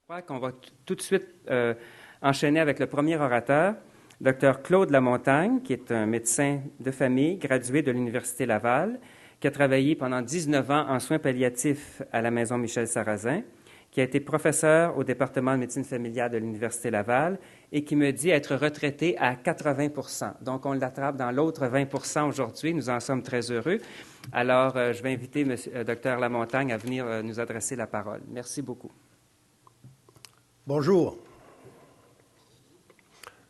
crois qu'on va tout de suite enchaîner avec le premier orateur, Dr Claude Lamontagne, qui est un médecin de famille gradué de l'Université Laval, qui a travaillé pendant 19 ans en soins palliatifs à la Maison Michel Sarrazin, qui a été professeur au département de médecine familiale de l'Université Laval et qui me dit être retraité à 80 %. Donc, on l'attrape dans l'autre 20 % aujourd'hui. Nous en sommes très heureux. Alors, je vais inviter Dr Lamontagne à venir nous adresser la parole. Merci beaucoup. Bonjour.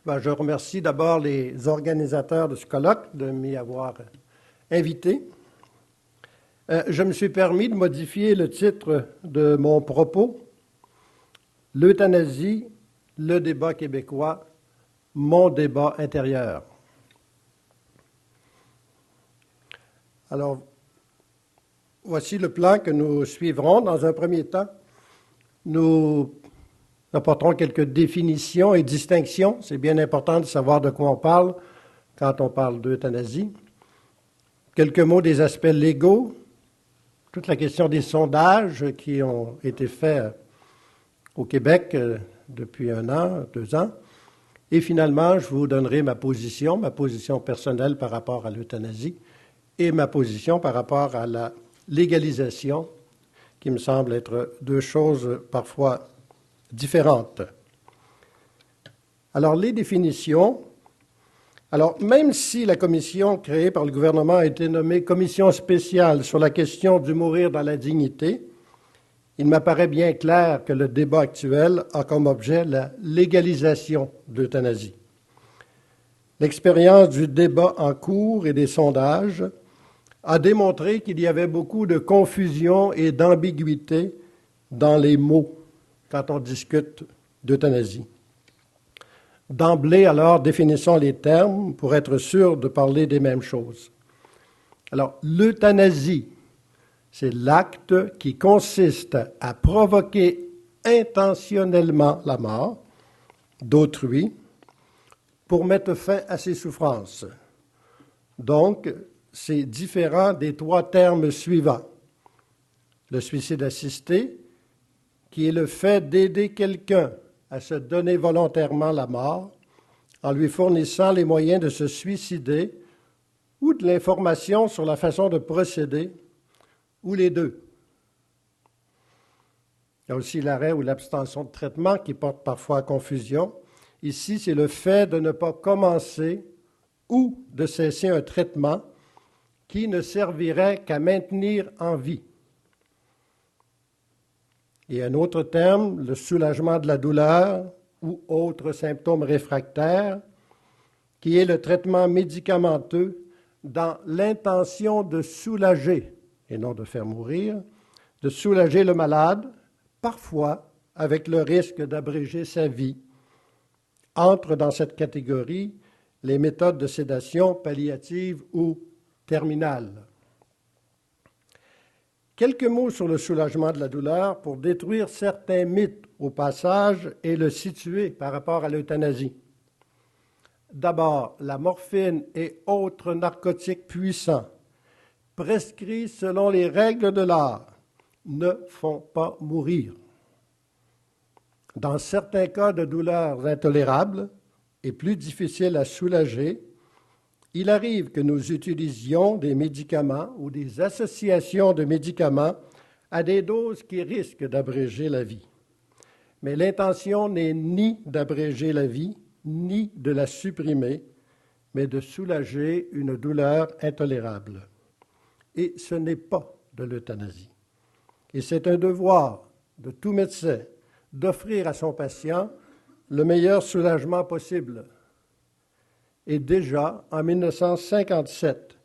Je remercie d'abord les organisateurs de ce colloque de m'y avoir invité. Je me suis permis de modifier le titre de mon propos, « L'euthanasie, le débat québécois, mon débat intérieur ». Alors, voici le plan que nous suivrons. Dans un premier temps, nous apporterons quelques définitions et distinctions. C'est bien important de savoir de quoi on parle quand on parle d'euthanasie. Quelques mots des aspects légaux, toute la question des sondages qui ont été faits au Québec depuis 1 an, 2 ans. Et finalement, je vous donnerai ma position personnelle par rapport à l'euthanasie et ma position par rapport à la légalisation, qui me semble être 2 choses parfois différentes. Alors, les définitions. Alors, même si la commission créée par le gouvernement a été nommée commission spéciale sur la question du mourir dans la dignité, il m'apparaît bien clair que le débat actuel a comme objet la légalisation de l'euthanasie. L'expérience du débat en cours et des sondages a démontré qu'il y avait beaucoup de confusion et d'ambiguïté dans les mots quand on discute d'euthanasie. D'emblée, alors, définissons les termes pour être sûr de parler des mêmes choses. Alors, l'euthanasie, c'est l'acte qui consiste à provoquer intentionnellement la mort d'autrui pour mettre fin à ses souffrances. Donc, c'est différent des 3 termes suivants. Le suicide assisté, qui est le fait d'aider quelqu'un à se donner volontairement la mort en lui fournissant les moyens de se suicider ou de l'information sur la façon de procéder, ou les 2. Il y a aussi l'arrêt ou l'abstention de traitement qui porte parfois à confusion. Ici, c'est le fait de ne pas commencer ou de cesser un traitement qui ne servirait qu'à maintenir en vie. Et un autre terme, le soulagement de la douleur ou autres symptômes réfractaires, qui est le traitement médicamenteux dans l'intention de soulager, et non de faire mourir, de soulager le malade, parfois avec le risque d'abréger sa vie. Entrent dans cette catégorie les méthodes de sédation palliative ou terminale. Quelques mots sur le soulagement de la douleur pour détruire certains mythes au passage et le situer par rapport à l'euthanasie. D'abord, la morphine et autres narcotiques puissants, prescrits selon les règles de l'art, ne font pas mourir. Dans certains cas de douleurs intolérables et plus difficiles à soulager, il arrive que nous utilisions des médicaments ou des associations de médicaments à des doses qui risquent d'abréger la vie. Mais l'intention n'est ni d'abréger la vie, ni de la supprimer, mais de soulager une douleur intolérable. Et ce n'est pas de l'euthanasie. Et c'est un devoir de tout médecin d'offrir à son patient le meilleur soulagement possible. Et déjà, en 1957,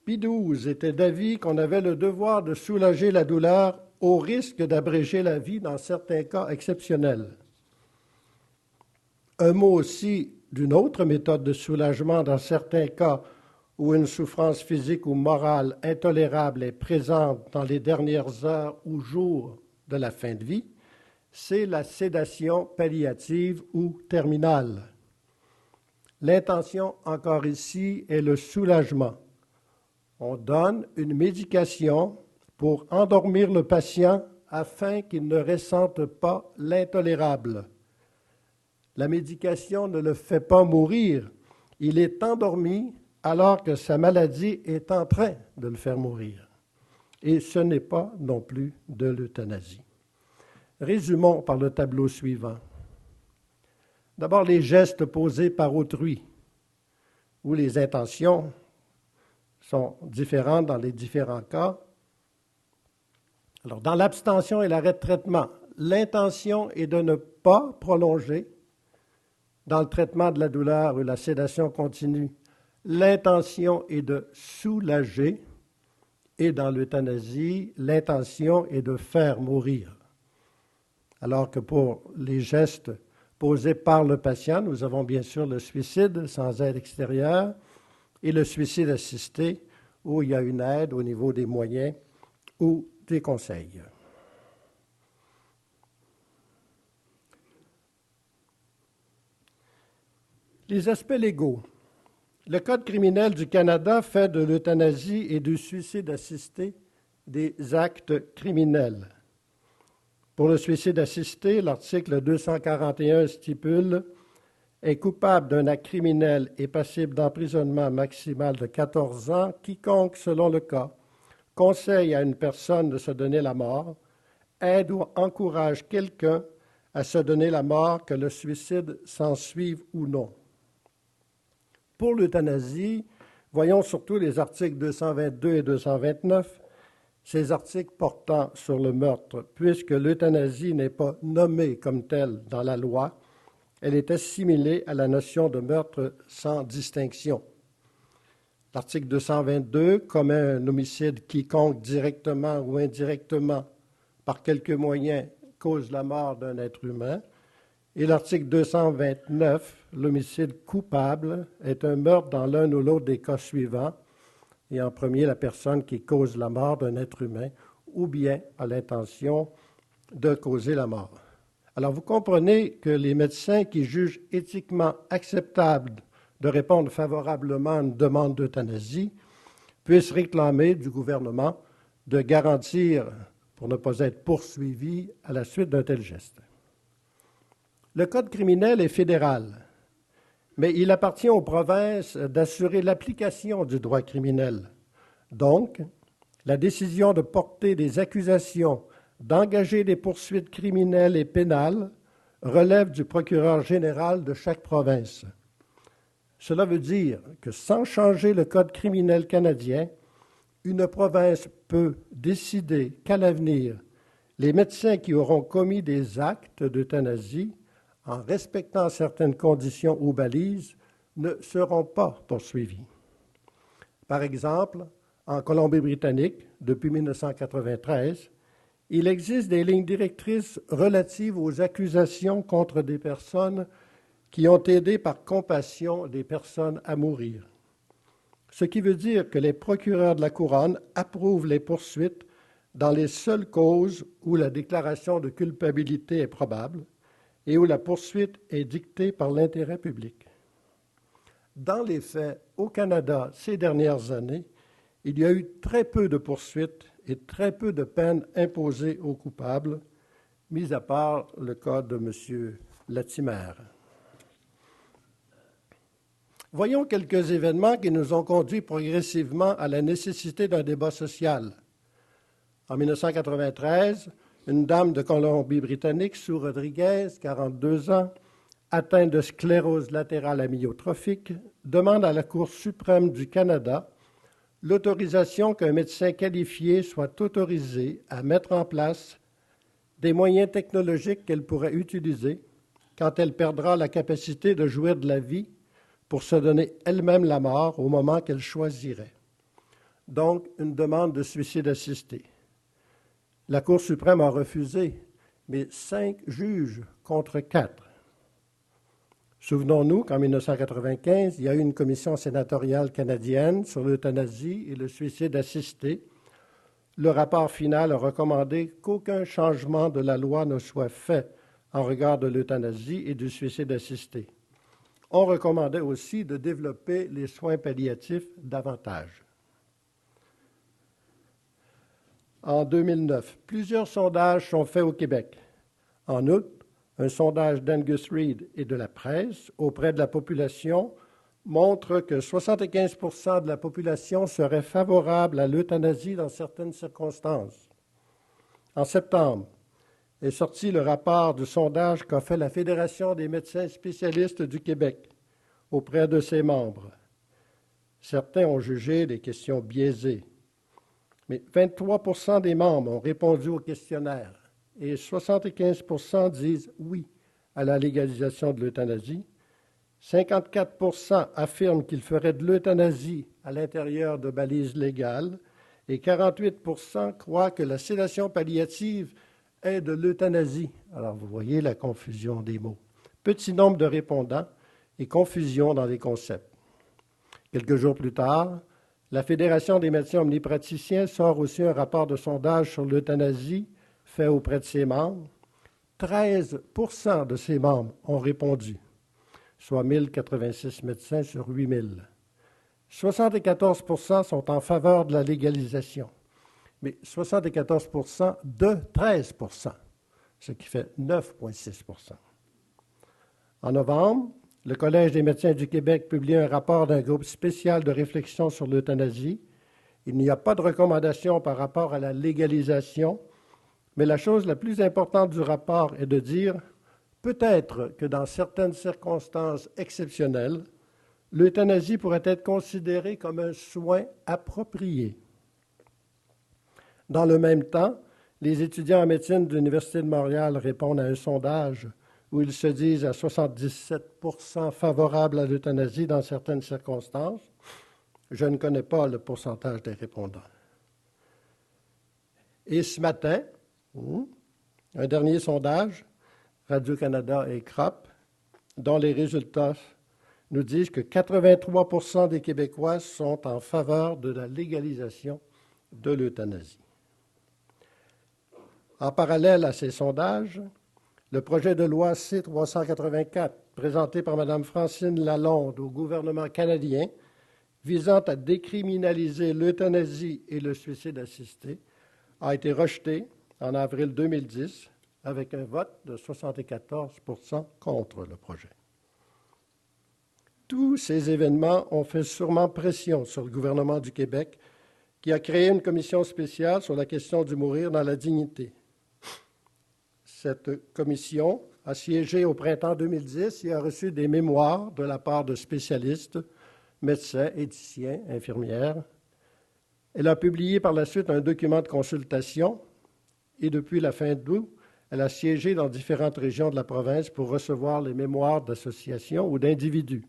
Pie XII était d'avis qu'on avait le devoir de soulager la douleur au risque d'abréger la vie dans certains cas exceptionnels. Un mot aussi d'une autre méthode de soulagement dans certains cas où une souffrance physique ou morale intolérable est présente dans les dernières heures ou jours de la fin de vie, c'est la sédation palliative ou terminale. L'intention, encore ici, est le soulagement. On donne une médication pour endormir le patient afin qu'il ne ressente pas l'intolérable. La médication ne le fait pas mourir. Il est endormi alors que sa maladie est en train de le faire mourir. Et ce n'est pas non plus de l'euthanasie. Résumons par le tableau suivant. D'abord, les gestes posés par autrui, où les intentions sont différentes dans les différents cas. Alors, dans l'abstention et l'arrêt de traitement, l'intention est de ne pas prolonger. Dans le traitement de la douleur ou la sédation continue, l'intention est de soulager. Et dans l'euthanasie, l'intention est de faire mourir. Alors que pour les gestes posés par le patient, nous avons bien sûr le suicide sans aide extérieure et le suicide assisté, où il y a une aide au niveau des moyens ou des conseils. Les aspects légaux. Le Code criminel du Canada fait de l'euthanasie et du suicide assisté des actes criminels. Pour le suicide assisté, l'article 241 stipule « est coupable d'un acte criminel et passible d'emprisonnement maximal de 14 ans quiconque, selon le cas, conseille à une personne de se donner la mort, aide ou encourage quelqu'un à se donner la mort, que le suicide s'ensuive ou non. » Pour l'euthanasie, voyons surtout les articles 222 et 229, ces articles portant sur le meurtre, puisque l'euthanasie n'est pas nommée comme telle dans la loi, elle est assimilée à la notion de meurtre sans distinction. L'article 222 commet un homicide quiconque directement ou indirectement, par quelque moyen, cause la mort d'un être humain. Et l'article 229, l'homicide coupable, est un meurtre dans l'un ou l'autre des cas suivants. Et en premier, la personne qui cause la mort d'un être humain ou bien a l'intention de causer la mort. Alors, vous comprenez que les médecins qui jugent éthiquement acceptable de répondre favorablement à une demande d'euthanasie puissent réclamer du gouvernement de garantir, pour ne pas être poursuivis à la suite d'un tel geste. Le Code criminel est fédéral, mais il appartient aux provinces d'assurer l'application du droit criminel. Donc, la décision de porter des accusations, d'engager des poursuites criminelles et pénales relève du procureur général de chaque province. Cela veut dire que sans changer le Code criminel canadien, une province peut décider qu'à l'avenir, les médecins qui auront commis des actes d'euthanasie en respectant certaines conditions ou balises, ne seront pas poursuivis. Par exemple, en Colombie-Britannique, depuis 1993, il existe des lignes directrices relatives aux accusations contre des personnes qui ont aidé par compassion des personnes à mourir. Ce qui veut dire que les procureurs de la Couronne approuvent les poursuites dans les seules causes où la déclaration de culpabilité est probable et où la poursuite est dictée par l'intérêt public. Dans les faits, au Canada, ces dernières années, il y a eu très peu de poursuites et très peu de peines imposées aux coupables, mis à part le cas de M. Latimer. Voyons quelques événements qui nous ont conduits progressivement à la nécessité d'un débat social. En 1993, une dame de Colombie-Britannique, Sue Rodriguez, 42 ans, atteinte de sclérose latérale amyotrophique, demande à la Cour suprême du Canada l'autorisation qu'un médecin qualifié soit autorisé à mettre en place des moyens technologiques qu'elle pourrait utiliser quand elle perdra la capacité de jouir de la vie pour se donner elle-même la mort au moment qu'elle choisirait. Donc, une demande de suicide assisté. La Cour suprême a refusé, mais 5 juges contre 4. Souvenons-nous qu'en 1995, il y a eu une commission sénatoriale canadienne sur l'euthanasie et le suicide assisté. Le rapport final a recommandé qu'aucun changement de la loi ne soit fait en regard de l'euthanasie et du suicide assisté. On recommandait aussi de développer les soins palliatifs davantage. en 2009. Plusieurs sondages sont faits au Québec. En outre, un sondage d'Angus Reid et de la presse auprès de la population montre que 75 % de la population serait favorable à l'euthanasie dans certaines circonstances. En septembre est sorti le rapport du sondage qu'a fait la Fédération des médecins spécialistes du Québec auprès de ses membres. Certains ont jugé des questions biaisées, mais 23 % des membres ont répondu au questionnaire et 75 % disent oui à la légalisation de l'euthanasie. 54 % affirment qu'ils feraient de l'euthanasie à l'intérieur de balises légales et 48 % croient que la sédation palliative est de l'euthanasie. Alors, vous voyez la confusion des mots. Petit nombre de répondants et confusion dans les concepts. Quelques jours plus tard, la Fédération des médecins omnipraticiens sort aussi un rapport de sondage sur l'euthanasie fait auprès de ses membres. 13 % de ses membres ont répondu, soit 1086 médecins sur 8000. 74 % sont en faveur de la légalisation, mais 74 % de 13 %, ce qui fait 9,6 %. En novembre, le Collège des médecins du Québec publie un rapport d'un groupe spécial de réflexion sur l'euthanasie. Il n'y a pas de recommandation par rapport à la légalisation, mais la chose la plus importante du rapport est de dire peut-être que dans certaines circonstances exceptionnelles, l'euthanasie pourrait être considérée comme un soin approprié. Dans le même temps, les étudiants en médecine de l'Université de Montréal répondent à un sondage où ils se disent à 77 % favorables à l'euthanasie dans certaines circonstances. Je ne connais pas le pourcentage des répondants. Et ce matin, un dernier sondage, Radio-Canada et CROP, dont les résultats nous disent que 83 % des Québécois sont en faveur de la légalisation de l'euthanasie. En parallèle à ces sondages, le projet de loi C-384, présenté par Mme Francine Lalonde au gouvernement canadien, visant à décriminaliser l'euthanasie et le suicide assisté, a été rejeté en avril 2010 avec un vote de 74 % contre le projet. Tous ces événements ont fait sûrement pression sur le gouvernement du Québec, qui a créé une commission spéciale sur la question du mourir dans la dignité. Cette commission a siégé au printemps 2010 et a reçu des mémoires de la part de spécialistes, médecins, éthiciens, infirmières. Elle a publié par la suite un document de consultation et depuis la fin d'août, elle a siégé dans différentes régions de la province pour recevoir les mémoires d'associations ou d'individus.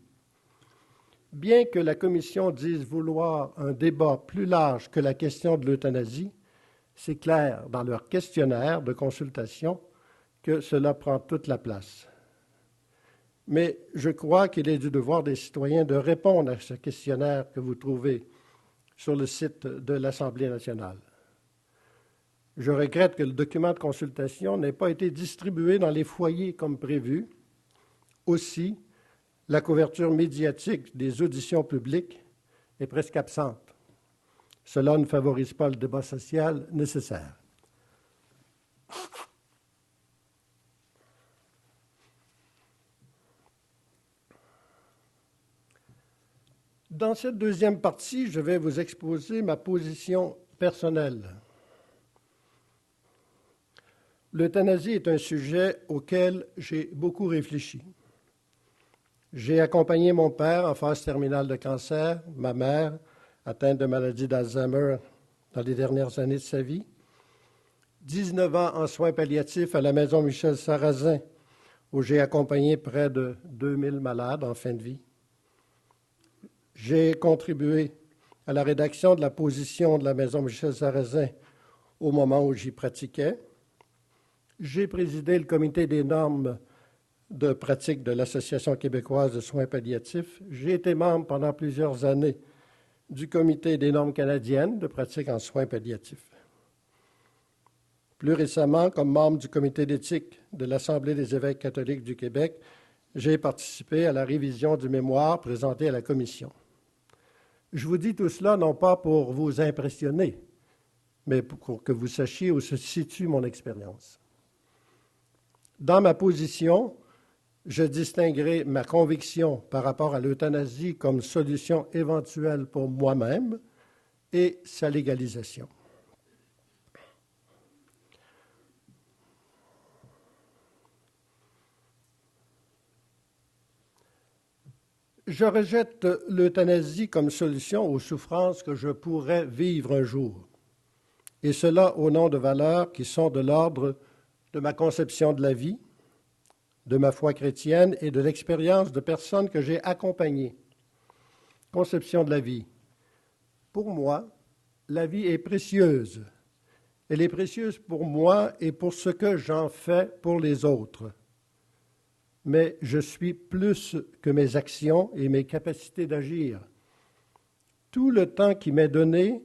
Bien que la commission dise vouloir un débat plus large que la question de l'euthanasie, c'est clair dans leur questionnaire de consultation que cela prend toute la place. Mais je crois qu'il est du devoir des citoyens de répondre à ce questionnaire que vous trouvez sur le site de l'Assemblée nationale. Je regrette que le document de consultation n'ait pas été distribué dans les foyers comme prévu. Aussi, la couverture médiatique des auditions publiques est presque absente. Cela ne favorise pas le débat social nécessaire. Dans cette deuxième partie, je vais vous exposer ma position personnelle. L'euthanasie est un sujet auquel j'ai beaucoup réfléchi. J'ai accompagné mon père en phase terminale de cancer, ma mère atteinte de maladie d'Alzheimer dans les dernières années de sa vie, 19 ans en soins palliatifs à la Maison Michel Sarrazin, où j'ai accompagné près de 2000 malades en fin de vie. J'ai contribué à la rédaction de la position de la Maison Michel Sarrazin au moment où j'y pratiquais. J'ai présidé le comité des normes de pratique de l'Association québécoise de soins palliatifs. J'ai été membre pendant plusieurs années du comité des normes canadiennes de pratique en soins palliatifs. Plus récemment, comme membre du comité d'éthique de l'Assemblée des évêques catholiques du Québec, j'ai participé à la révision du mémoire présenté à la Commission. Je vous dis tout cela non pas pour vous impressionner, mais pour que vous sachiez où se situe mon expérience. Dans ma position, je distinguerai ma conviction par rapport à l'euthanasie comme solution éventuelle pour moi-même et sa légalisation. Je rejette l'euthanasie comme solution aux souffrances que je pourrais vivre un jour, et cela au nom de valeurs qui sont de l'ordre de ma conception de la vie, de ma foi chrétienne et de l'expérience de personnes que j'ai accompagnées. Conception de la vie. Pour moi, la vie est précieuse. Elle est précieuse pour moi et pour ce que j'en fais pour les autres. Mais je suis plus que mes actions et mes capacités d'agir. Tout le temps qui m'est donné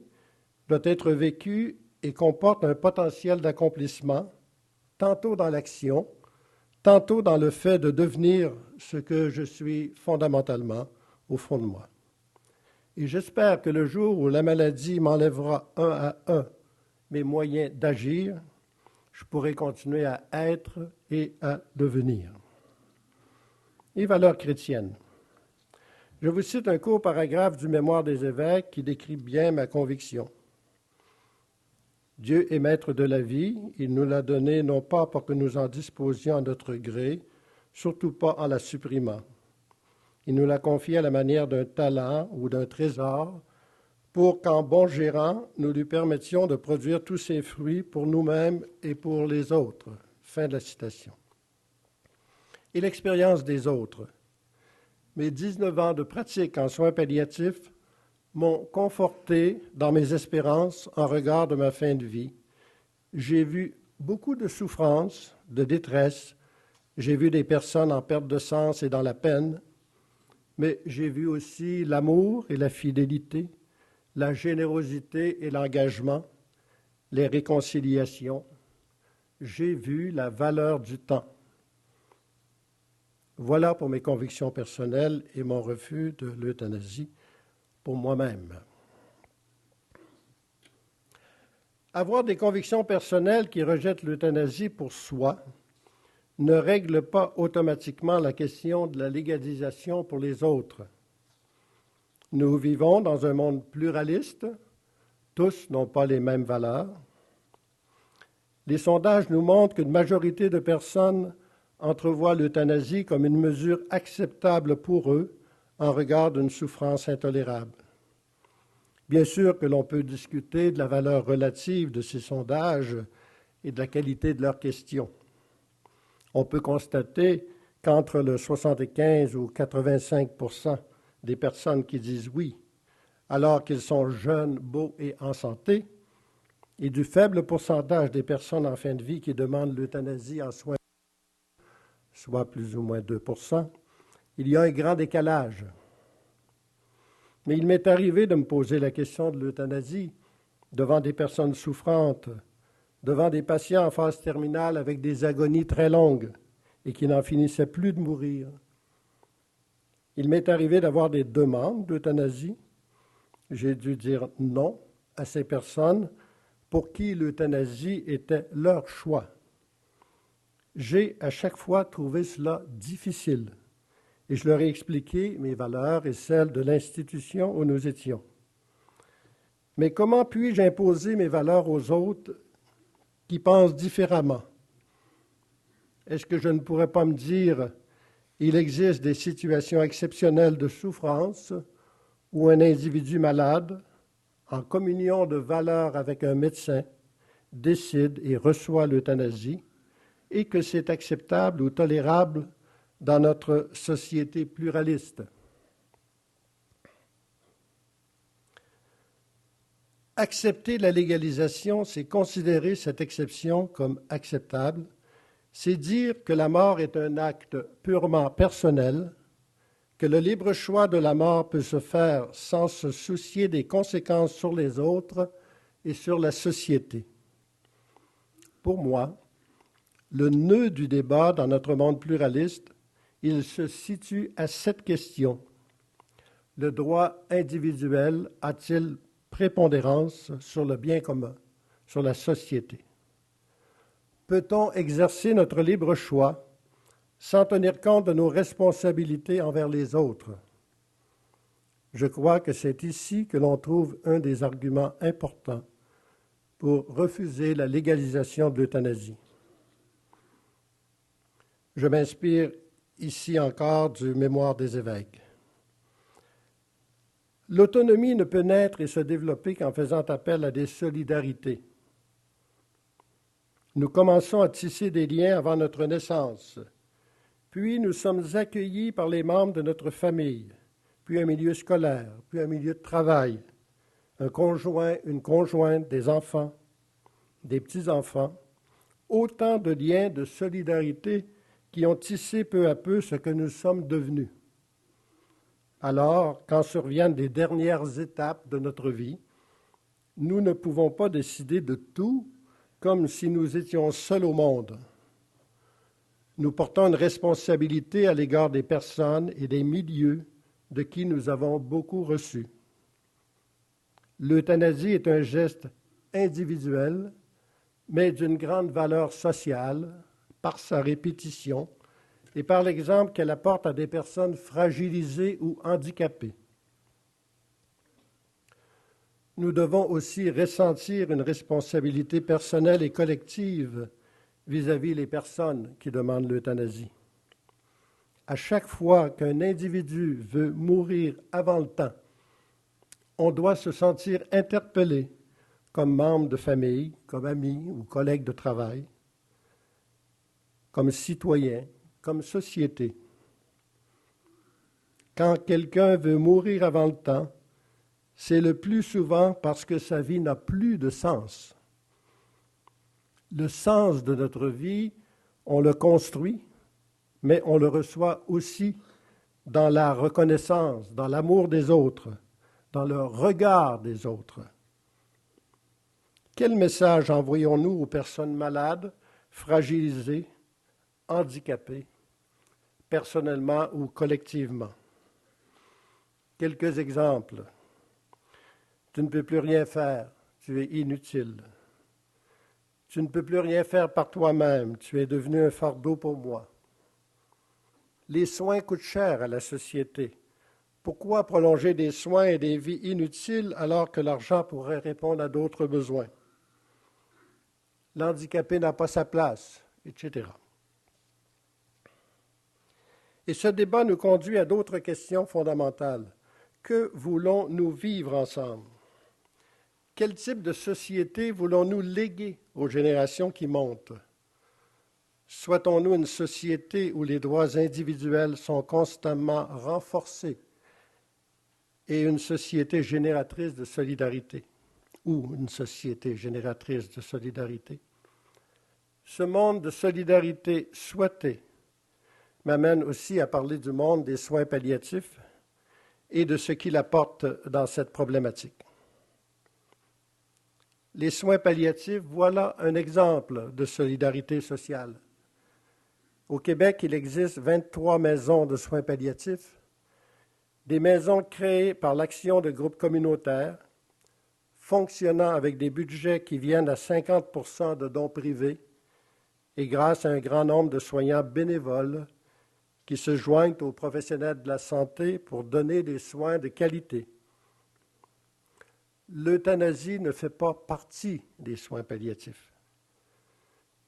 doit être vécu et comporte un potentiel d'accomplissement, tantôt dans l'action, tantôt dans le fait de devenir ce que je suis fondamentalement au fond de moi. Et j'espère que le jour où la maladie m'enlèvera un à un mes moyens d'agir, je pourrai continuer à être et à devenir. Les valeurs chrétiennes. Je vous cite un court paragraphe du Mémoire des évêques qui décrit bien ma conviction. Dieu est maître de la vie, il nous l'a donnée non pas pour que nous en disposions à notre gré, surtout pas en la supprimant. Il nous l'a confiée à la manière d'un talent ou d'un trésor, pour qu'en bon gérant, nous lui permettions de produire tous ses fruits pour nous-mêmes et pour les autres. Fin de la citation. Et l'expérience des autres. Mes 19 ans de pratique en soins palliatifs m'ont conforté dans mes espérances en regard de ma fin de vie. J'ai vu beaucoup de souffrances, de détresse. J'ai vu des personnes en perte de sens et dans la peine. Mais j'ai vu aussi l'amour et la fidélité, la générosité et l'engagement, les réconciliations. J'ai vu la valeur du temps. Voilà pour mes convictions personnelles et mon refus de l'euthanasie pour moi-même. Avoir des convictions personnelles qui rejettent l'euthanasie pour soi ne règle pas automatiquement la question de la légalisation pour les autres. Nous vivons dans un monde pluraliste, tous n'ont pas les mêmes valeurs. Les sondages nous montrent qu'une majorité de personnes entrevoient l'euthanasie comme une mesure acceptable pour eux en regard d'une souffrance intolérable. Bien sûr que l'on peut discuter de la valeur relative de ces sondages et de la qualité de leurs questions. On peut constater qu'entre le 75 ou 85 % des personnes qui disent oui, alors qu'ils sont jeunes, beaux et en santé, et du faible pourcentage des personnes en fin de vie qui demandent l'euthanasie en soins, soit plus ou moins 2 %, il y a un grand décalage. Mais il m'est arrivé de me poser la question de l'euthanasie devant des personnes souffrantes, devant des patients en phase terminale avec des agonies très longues et qui n'en finissaient plus de mourir. Il m'est arrivé d'avoir des demandes d'euthanasie. J'ai dû dire non à ces personnes pour qui l'euthanasie était leur choix. J'ai à chaque fois trouvé cela difficile et je leur ai expliqué mes valeurs et celles de l'institution où nous étions. Mais comment puis-je imposer mes valeurs aux autres qui pensent différemment? Est-ce que je ne pourrais pas me dire il existe des situations exceptionnelles de souffrance où un individu malade, en communion de valeurs avec un médecin, décide et reçoit l'euthanasie et que c'est acceptable ou tolérable dans notre société pluraliste. Accepter la légalisation, c'est considérer cette exception comme acceptable, c'est dire que la mort est un acte purement personnel, que le libre choix de la mort peut se faire sans se soucier des conséquences sur les autres et sur la société. Pour moi, le nœud du débat dans notre monde pluraliste, il se situe à cette question. Le droit individuel a-t-il prépondérance sur le bien commun? sur la société. Peut-on exercer notre libre choix sans tenir compte de nos responsabilités envers les autres? Je crois que c'est ici que l'on trouve un des arguments importants pour refuser la légalisation de l'euthanasie. Je m'inspire ici encore du Mémoire des évêques. L'autonomie ne peut naître et se développer qu'en faisant appel à des solidarités. Nous commençons à tisser des liens avant notre naissance, puis nous sommes accueillis par les membres de notre famille, puis un milieu scolaire, puis un milieu de travail, un conjoint, une conjointe, des enfants, des petits-enfants, autant de liens de solidarité qui ont tissé peu à peu ce que nous sommes devenus. Alors, quand surviennent les dernières étapes de notre vie, nous ne pouvons pas décider de tout comme si nous étions seuls au monde. Nous portons une responsabilité à l'égard des personnes et des milieux de qui nous avons beaucoup reçu. L'euthanasie est un geste individuel, mais d'une grande valeur sociale par sa répétition et par l'exemple qu'elle apporte à des personnes fragilisées ou handicapées. Nous devons aussi ressentir une responsabilité personnelle et collective vis-à-vis des personnes qui demandent l'euthanasie. À chaque fois qu'un individu veut mourir avant le temps, on doit se sentir interpellé comme membre de famille, comme ami ou collègue de travail, comme citoyen, comme société. Quand quelqu'un veut mourir avant le temps, c'est le plus souvent parce que sa vie n'a plus de sens. Le sens de notre vie, on le construit, mais on le reçoit aussi dans la reconnaissance, dans l'amour des autres, dans le regard des autres. Quel message envoyons-nous aux personnes malades, fragilisées, handicapées, personnellement ou collectivement? Quelques exemples. Tu ne peux plus rien faire, tu es inutile. Tu ne peux plus rien faire par toi-même, tu es devenu un fardeau pour moi. Les soins coûtent cher à la société. Pourquoi prolonger des soins et des vies inutiles alors que l'argent pourrait répondre à d'autres besoins? L'handicapé n'a pas sa place, etc. Et ce débat nous conduit à d'autres questions fondamentales. Que voulons-nous vivre ensemble? Quel type de société voulons-nous léguer aux générations qui montent? Souhaitons-nous une société où les droits individuels sont constamment renforcés et une société génératrice de solidarité, ou une société génératrice de solidarité? Ce monde de solidarité souhaité m'amène aussi à parler du monde des soins palliatifs et de ce qu'il apporte dans cette problématique. Les soins palliatifs, voilà un exemple de solidarité sociale. Au Québec, il existe 23 maisons de soins palliatifs, des maisons créées par l'action de groupes communautaires, fonctionnant avec des budgets qui viennent à 50% de dons privés et grâce à un grand nombre de soignants bénévoles qui se joignent aux professionnels de la santé pour donner des soins de qualité. L'euthanasie ne fait pas partie des soins palliatifs.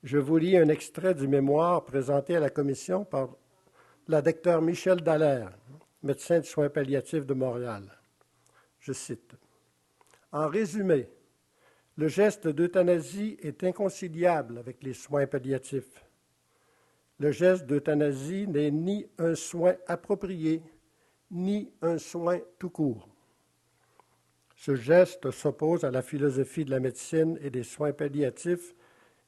Je vous lis un extrait du mémoire présenté à la commission par la docteure Michel Dallaire, médecin de soins palliatifs de Montréal. Je cite. « En résumé, le geste d'euthanasie est inconciliable avec les soins palliatifs. Le geste d'euthanasie n'est ni un soin approprié, ni un soin tout court. Ce geste s'oppose à la philosophie de la médecine et des soins palliatifs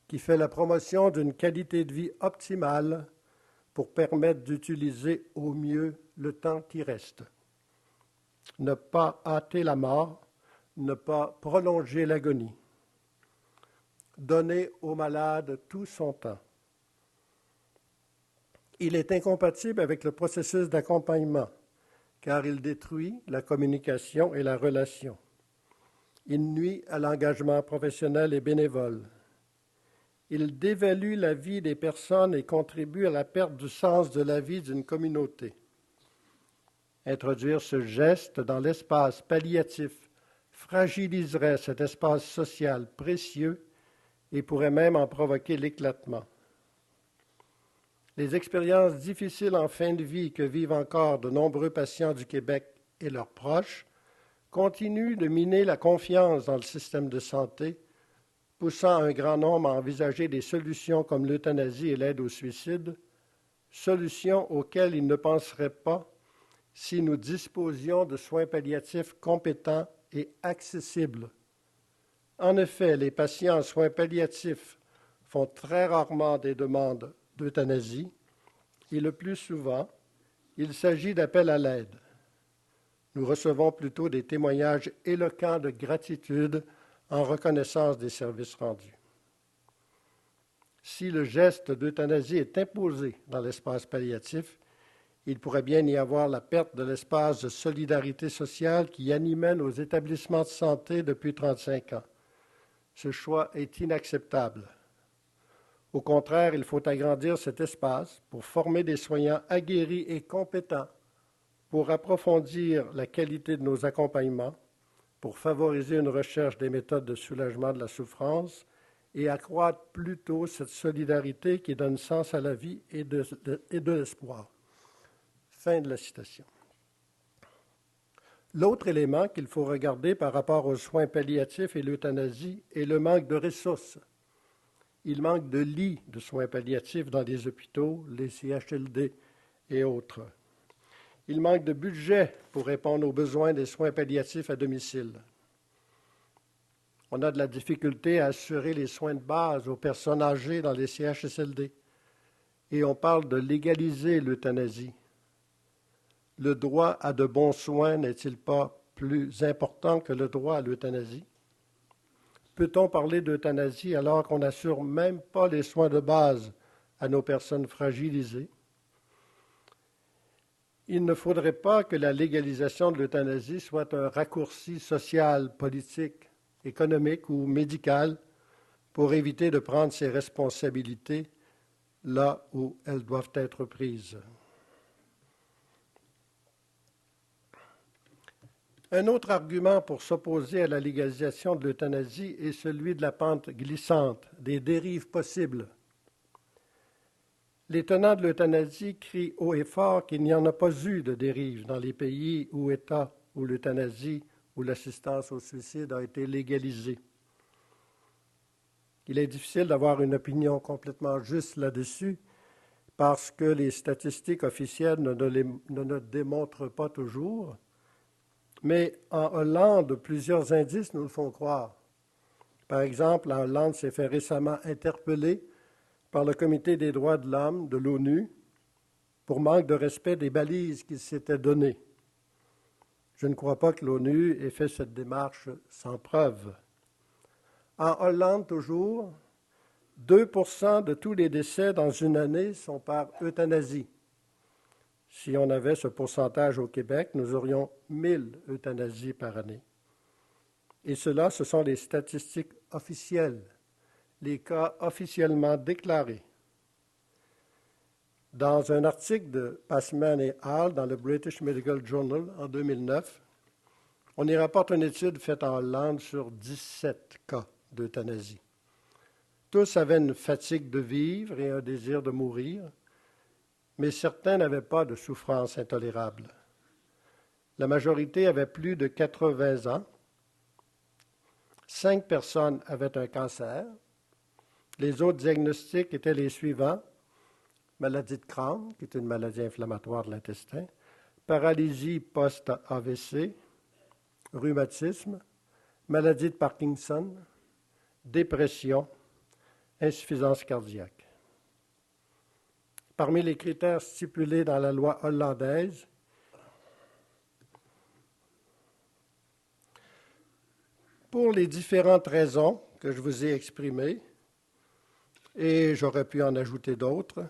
qui fait la promotion d'une qualité de vie optimale pour permettre d'utiliser au mieux le temps qui reste. Ne pas hâter la mort, ne pas prolonger l'agonie. Donner au malade tout son temps. Il est incompatible avec le processus d'accompagnement, car il détruit la communication et la relation. Il nuit à l'engagement professionnel et bénévole. Il dévalue la vie des personnes et contribue à la perte du sens de la vie d'une communauté. Introduire ce geste dans l'espace palliatif fragiliserait cet espace social précieux et pourrait même en provoquer l'éclatement. Les expériences difficiles en fin de vie que vivent encore de nombreux patients du Québec et leurs proches continuent de miner la confiance dans le système de santé, poussant un grand nombre à envisager des solutions comme l'euthanasie et l'aide au suicide, solutions auxquelles ils ne penseraient pas si nous disposions de soins palliatifs compétents et accessibles. En effet, les patients en soins palliatifs font très rarement des demandes d'euthanasie et le plus souvent, il s'agit d'appels à l'aide. Nous recevons plutôt des témoignages éloquents de gratitude en reconnaissance des services rendus. Si le geste d'euthanasie est imposé dans l'espace palliatif, il pourrait bien y avoir la perte de l'espace de solidarité sociale qui animait nos établissements de santé depuis 35 ans. Ce choix est inacceptable. Au contraire, il faut agrandir cet espace pour former des soignants aguerris et compétents, pour approfondir la qualité de nos accompagnements, pour favoriser une recherche des méthodes de soulagement de la souffrance et accroître plutôt cette solidarité qui donne sens à la vie et de l'espoir. Fin de la citation. L'autre élément qu'il faut regarder par rapport aux soins palliatifs et l'euthanasie est le manque de ressources. Il manque de lits de soins palliatifs dans les hôpitaux, les CHLD et autres. Il manque de budget pour répondre aux besoins des soins palliatifs à domicile. On a de la difficulté à assurer les soins de base aux personnes âgées dans les CHSLD. Et on parle de légaliser l'euthanasie. Le droit à de bons soins n'est-il pas plus important que le droit à l'euthanasie? Peut-on parler d'euthanasie alors qu'on n'assure même pas les soins de base à nos personnes fragilisées? Il ne faudrait pas que la légalisation de l'euthanasie soit un raccourci social, politique, économique ou médical pour éviter de prendre ses responsabilités là où elles doivent être prises. Un autre argument pour s'opposer à la légalisation de l'euthanasie est celui de la pente glissante, des dérives possibles. Les tenants de l'euthanasie crient haut et fort qu'il n'y en a pas eu de dérive dans les pays ou États où l'euthanasie ou l'assistance au suicide a été légalisée. Il est difficile d'avoir une opinion complètement juste là-dessus parce que les statistiques officielles ne le démontrent pas toujours. Mais en Hollande, plusieurs indices nous le font croire. Par exemple, la Hollande s'est fait récemment interpeller par le Comité des droits de l'homme de l'ONU pour manque de respect des balises qu'il s'était données. Je ne crois pas que l'ONU ait fait cette démarche sans preuve. En Hollande, toujours, 2% de tous les décès dans une année sont par euthanasie. Si on avait ce pourcentage au Québec, nous aurions 1000 euthanasies par année. Et cela, ce sont les statistiques officielles, les cas officiellement déclarés. Dans un article de Passman et Hall dans le British Medical Journal en 2009, on y rapporte une étude faite en Hollande sur 17 cas d'euthanasie. Tous avaient une fatigue de vivre et un désir de mourir, mais certains n'avaient pas de souffrance intolérable. La majorité avait plus de 80 ans. 5 personnes avaient un cancer. Les autres diagnostics étaient les suivants: maladie de Crohn, qui est une maladie inflammatoire de l'intestin, paralysie post-AVC, rhumatisme, maladie de Parkinson, dépression, insuffisance cardiaque. Parmi les critères stipulés dans la loi hollandaise, pour les différentes raisons que je vous ai exprimées, et j'aurais pu en ajouter d'autres,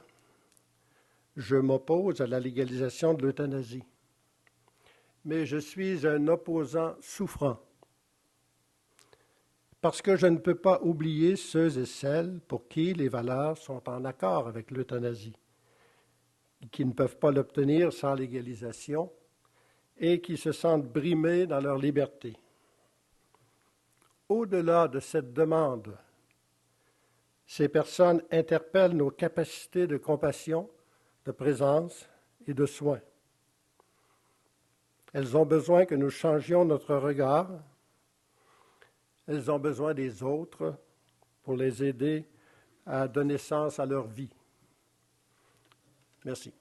je m'oppose à la légalisation de l'euthanasie. Mais je suis un opposant souffrant. parce que je ne peux pas oublier ceux et celles pour qui les valeurs sont en accord avec l'euthanasie, qui ne peuvent pas l'obtenir sans légalisation et qui se sentent brimés dans leur liberté. Au-delà de cette demande, ces personnes interpellent nos capacités de compassion, de présence et de soin. Elles ont besoin que nous changions notre regard. Elles ont besoin des autres pour les aider à donner sens à leur vie. Merci.